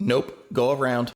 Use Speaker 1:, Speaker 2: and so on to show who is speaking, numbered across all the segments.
Speaker 1: Nope. Go around.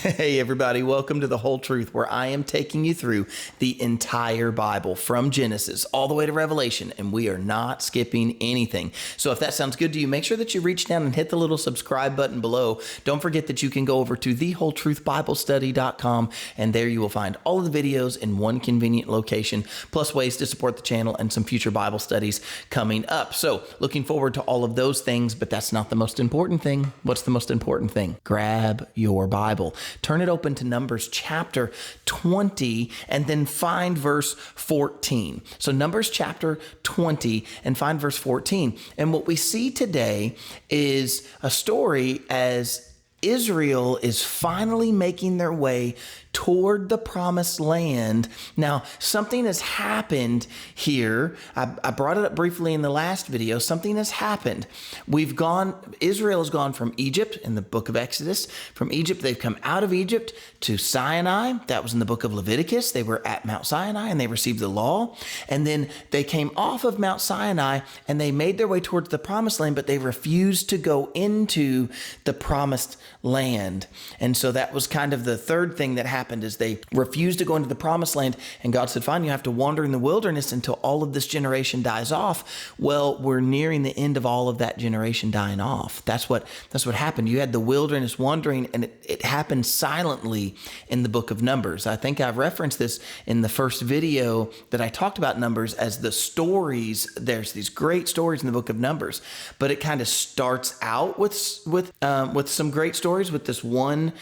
Speaker 1: Hey everybody, welcome to The Whole Truth, where I am taking you through the entire Bible from Genesis all the way to Revelation, and we are not skipping anything. So if that sounds good to you, make sure that you reach down and hit the little subscribe button below. Don't forget that you can go over to thewholetruthbiblestudy.com, and there you will find all of the videos in one convenient location, plus ways to support the channel and some future Bible studies coming up. So looking forward to all of those things, but that's not the most important thing. What's the most important thing? Grab your Bible. Turn it open to Numbers chapter 20 and then find verse 14. So Numbers chapter 20 and find verse 14. And what we see today is a story as Israel is finally making their way toward the promised land. Now, something has happened here. I brought it up briefly in the last video. Something has happened. Israel has gone from Egypt in the book of Exodus. From Egypt, they've come out of Egypt to Sinai. That was in the book of Leviticus. They were at Mount Sinai and they received the law. And then they came off of Mount Sinai and they made their way towards the promised land, but they refused to go into the promised land. And so that was kind of the third thing that happened, is they refused to go into the promised land, and God said, fine, you have to wander in the wilderness until all of this generation dies off. Well, we're nearing the end of all of that generation dying off. That's what happened. You had the wilderness wandering, and it happened silently in the book of Numbers. I think I've referenced this in the first video that I talked about Numbers as the stories. There's these great stories in the book of Numbers, but it kind of starts out with some great stories with this one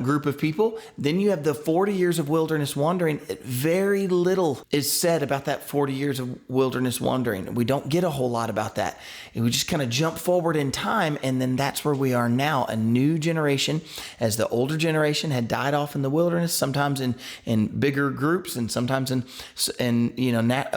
Speaker 1: group of people. Then you have the 40 years of wilderness wandering. Very little is said about that 40 years of wilderness wandering. We don't get a whole lot about that. We just kind of jump forward in time, and then that's where we are now, a new generation, as the older generation had died off in the wilderness, sometimes in bigger groups, and sometimes of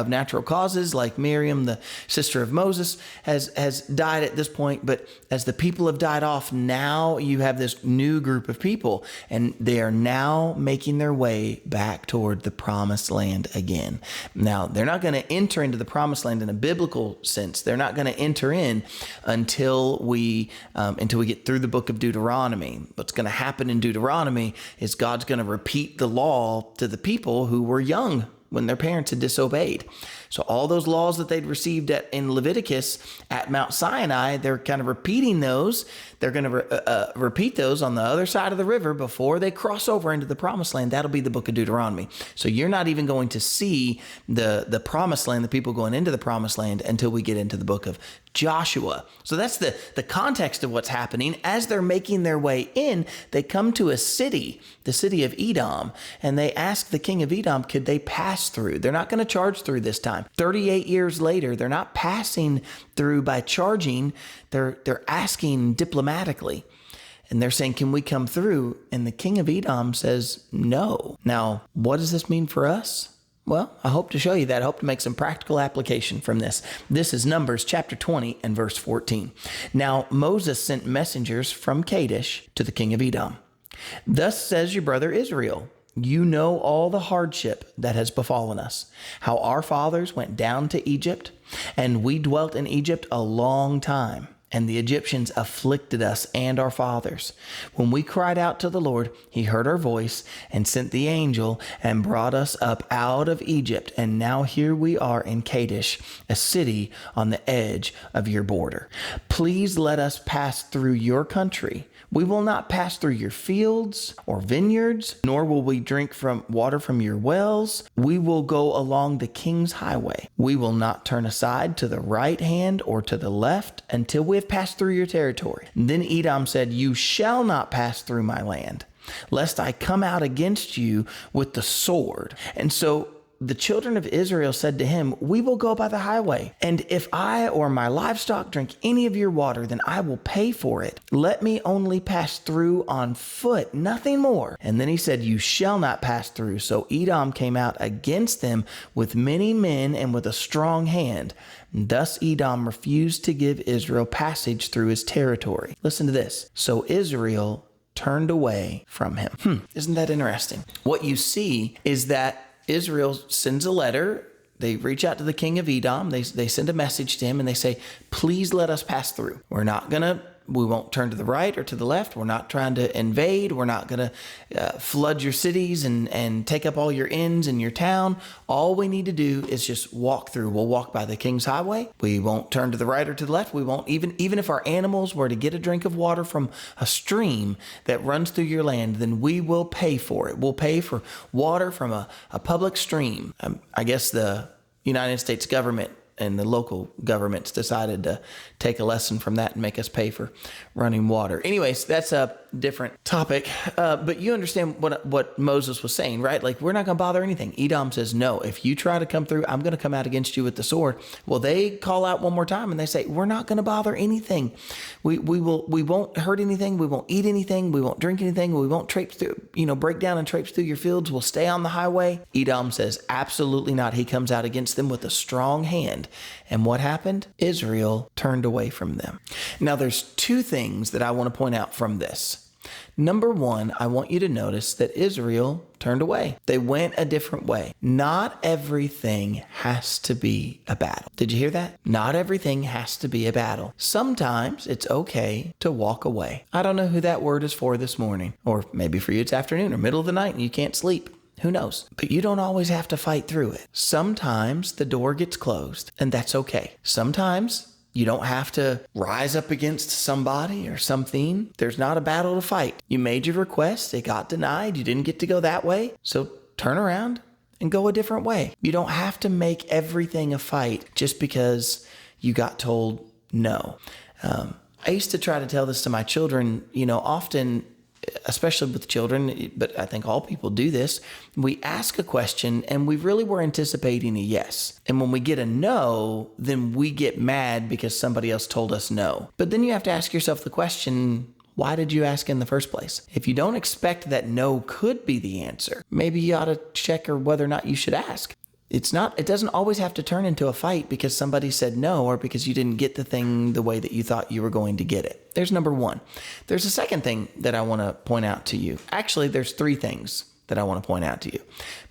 Speaker 1: natural causes, like Miriam, the sister of Moses, has died at this point. But as the people have died off, now you have this new group of people, and they are now making their way back toward the promised land again. Now, they're not going to enter into the promised land in a biblical sense. They're not going to enter in until we get through the book of Deuteronomy. What's going to happen in Deuteronomy is God's going to repeat the law to the people who were young when their parents had disobeyed. So all those laws that they'd received in Leviticus at Mount Sinai, they're kind of repeating those. They're going to repeat those on the other side of the river before they cross over into the promised land. That'll be the book of Deuteronomy. So you're not even going to see the promised land, the people going into the promised land, until we get into the book of Joshua. So that's the context of what's happening. As they're making their way in, they come to a city, the city of Edom, and they ask the king of Edom, could they pass through? They're not going to charge through this time. 38 years later, they're not passing through by charging. They're asking diplomatically. And they're saying, can we come through? And the king of Edom says, no. Now, what does this mean for us? Well, I hope to show you that. I hope to make some practical application from this. This is Numbers chapter 20 and verse 14. Now, Moses sent messengers from Kadesh to the king of Edom. Thus says your brother Israel, you know all the hardship that has befallen us, how our fathers went down to Egypt, and we dwelt in Egypt a long time. And the Egyptians afflicted us and our fathers. When we cried out to the Lord, he heard our voice and sent the angel and brought us up out of Egypt. And now here we are in Kadesh, a city on the edge of your border. Please let us pass through your country. We will not pass through your fields or vineyards, nor will we drink from water from your wells. We will go along the king's highway. We will not turn aside to the right hand or to the left until we have passed through your territory. Then Edom said, you shall not pass through my land, lest I come out against you with the sword. And so the children of Israel said to him, we will go by the highway. And if I or my livestock drink any of your water, then I will pay for it. Let me only pass through on foot, nothing more. And then he said, you shall not pass through. So Edom came out against them with many men and with a strong hand. Thus Edom refused to give Israel passage through his territory. Listen to this. So Israel turned away from him. Isn't that interesting? What you see is that Israel sends a letter. They reach out to the king of Edom. They send a message to him and they say, please let us pass through. We won't turn to the right or to the left. We're not trying to invade. We're not going to flood your cities and take up all your inns in your town. All we need to do is just walk through. We'll walk by the king's highway. We won't turn to the right or to the left. We won't, even if our animals were to get a drink of water from a stream that runs through your land, then we will pay for it. We'll pay for water from a public stream. I guess the United States government and the local governments decided to take a lesson from that and make us pay for running water. Anyways, that's a different topic. But you understand what Moses was saying, right? Like, we're not going to bother anything. Edom says, no, if you try to come through, I'm going to come out against you with the sword. Well, they call out one more time and they say, we're not going to bother anything. We won't hurt anything. We won't eat anything. We won't drink anything. We won't traipse through, break down and traipse through your fields. We'll stay on the highway. Edom says, absolutely not. He comes out against them with a strong hand. And what happened? Israel turned away from them. Now, there's two things that I want to point out from this. Number one, I want you to notice that Israel turned away. They went a different way. Not everything has to be a battle. Did you hear that? Not everything has to be a battle. Sometimes it's okay to walk away. I don't know who that word is for this morning, or maybe for you it's afternoon or middle of the night and you can't sleep. Who knows? But you don't always have to fight through it. Sometimes the door gets closed, and that's okay. Sometimes you don't have to rise up against somebody or something. There's not a battle to fight. You made your request. It got denied. You didn't get to go that way. So turn around and go a different way. You don't have to make everything a fight just because you got told no. I used to try to tell this to my children, often, especially with children, but I think all people do this. We ask a question and we really were anticipating a yes. And when we get a no, then we get mad because somebody else told us no. But then you have to ask yourself the question, why did you ask in the first place? If you don't expect that no could be the answer, maybe you ought to check whether or not you should ask. It doesn't always have to turn into a fight because somebody said no or because you didn't get the thing the way that you thought you were going to get it. There's number one. There's a second thing that I want to point out to you. Actually, there's three things that I want to point out to you.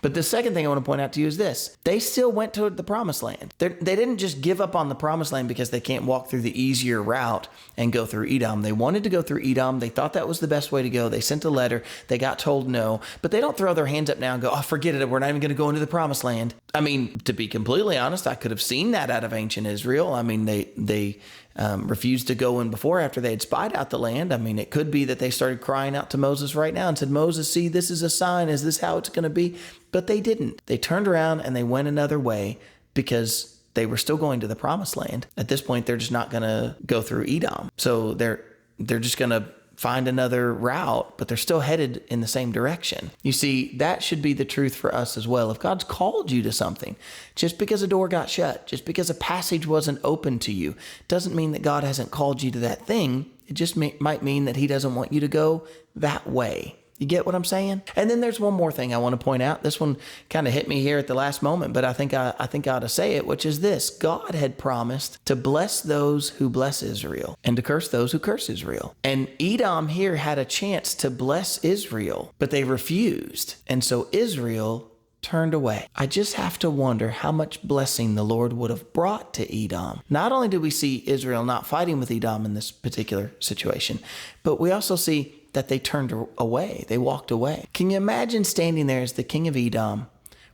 Speaker 1: But the second thing I want to point out to you is this. They still went to the promised land. They didn't just give up on the promised land because they can't walk through the easier route and go through Edom. They wanted to go through Edom. They thought that was the best way to go. They sent a letter. They got told no. But they don't throw their hands up now and go, oh, forget it. We're not even going to go into the promised land. I mean, to be completely honest, I could have seen that out of ancient Israel. I mean, they refused to go in before after they had spied out the land. I mean, it could be that they started crying out to Moses right now and said, Moses, see, this is a sign. Is this how it's going to be? But they didn't. They turned around and they went another way because they were still going to the promised land. At this point, they're just not going to go through Edom. So they're just going to find another route, but they're still headed in the same direction. You see, that should be the truth for us as well. If God's called you to something, just because a door got shut, just because a passage wasn't open to you, doesn't mean that God hasn't called you to that thing. It just might mean that he doesn't want you to go that way. You get what I'm saying? And then there's one more thing I want to point out. This one kind of hit me here at the last moment, but I think I ought to say it, which is this. God had promised to bless those who bless Israel and to curse those who curse Israel. And Edom here had a chance to bless Israel, but they refused. And so Israel turned away. I just have to wonder how much blessing the Lord would have brought to Edom. Not only do we see Israel not fighting with Edom in this particular situation, but we also see that they turned away. They walked away. Can you imagine standing there as the king of Edom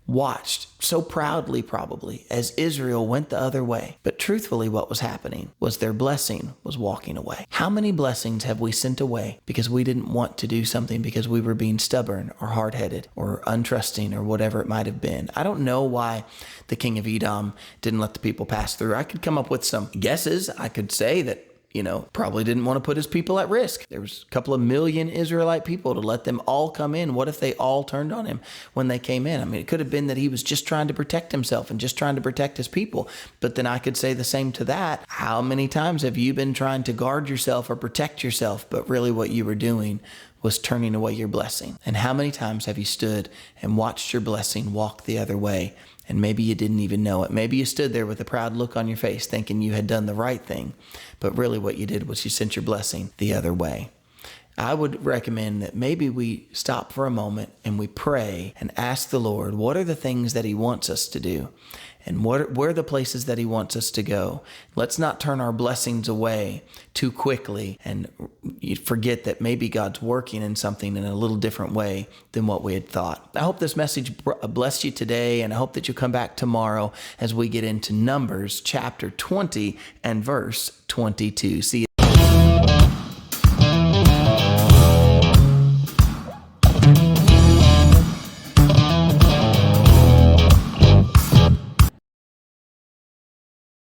Speaker 1: watched so proudly probably as Israel went the other way? But truthfully, what was happening was their blessing was walking away. How many blessings have we sent away because we didn't want to do something because we were being stubborn or hard-headed or untrusting or whatever it might have been? I don't know why the king of Edom didn't let the people pass through. I could come up with some guesses. I could say that probably didn't want to put his people at risk. There was a couple of million Israelite people to let them all come in. What if they all turned on him when they came in? I mean, it could have been that he was just trying to protect himself and just trying to protect his people. But then I could say the same to that. How many times have you been trying to guard yourself or protect yourself, but really what you were doing was turning away your blessing? And how many times have you stood and watched your blessing walk the other way? And maybe you didn't even know it. Maybe you stood there with a proud look on your face thinking you had done the right thing. But really what you did was you sent your blessing the other way. I would recommend that maybe we stop for a moment and we pray and ask the Lord, what are the things that he wants us to do? And where are the places that he wants us to go? Let's not turn our blessings away too quickly and you forget that maybe God's working in something in a little different way than what we had thought. I hope this message blessed you today, and I hope that you come back tomorrow as we get into Numbers chapter 20 and verse 22. See you.